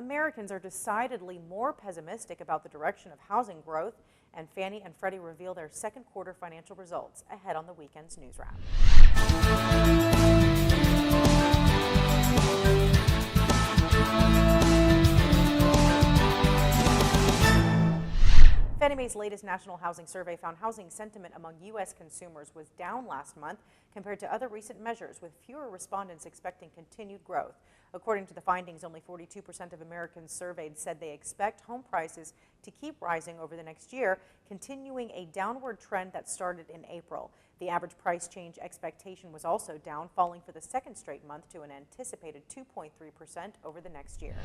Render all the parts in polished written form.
Americans are decidedly more pessimistic about the direction of housing growth, and Fannie and Freddie reveal their second quarter financial results ahead on the weekend's news wrap. Fannie Mae's latest national housing survey found housing sentiment among U.S. consumers was down last month compared to other recent measures, with fewer respondents expecting continued growth. According to the findings, only 42% of Americans surveyed said they expect home prices to keep rising over the next year, continuing a downward trend that started in April. The average price change expectation was also down, falling for the second straight month to an anticipated 2.3% over the next year.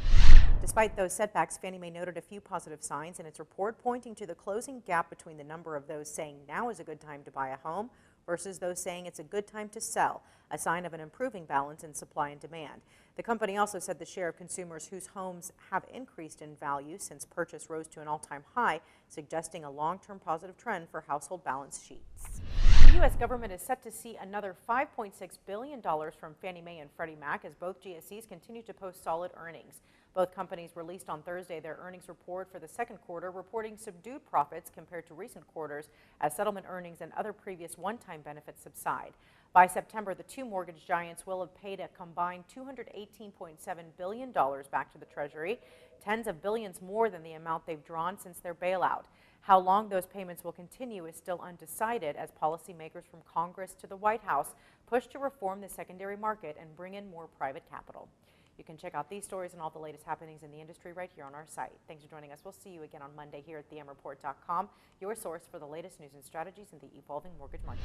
Despite those setbacks, Fannie Mae noted a few positive signs in its report, pointing to the closing gap between the number of those saying now is a good time to buy a home versus those saying it's a good time to sell, a sign of an improving balance in supply and demand. The company also said the share of consumers whose homes have increased in value since purchase rose to an all-time high, suggesting a long-term positive trend for household balance sheets. The U.S. government is set to see another $5.6 billion from Fannie Mae and Freddie Mac as both GSEs continue to post solid earnings. Both companies released on Thursday their earnings report for the second quarter, reporting subdued profits compared to recent quarters as settlement earnings and other previous one-time benefits subside. By September, the two mortgage giants will have paid a combined $218.7 billion back to the Treasury, tens of billions more than the amount they've drawn since their bailout. How long those payments will continue is still undecided as policymakers from Congress to the White House push to reform the secondary market and bring in more private capital. You can check out these stories and all the latest happenings in the industry right here on our site. Thanks for joining us. We'll see you again on Monday here at the MReport.com, your source for the latest news and strategies in the evolving mortgage market.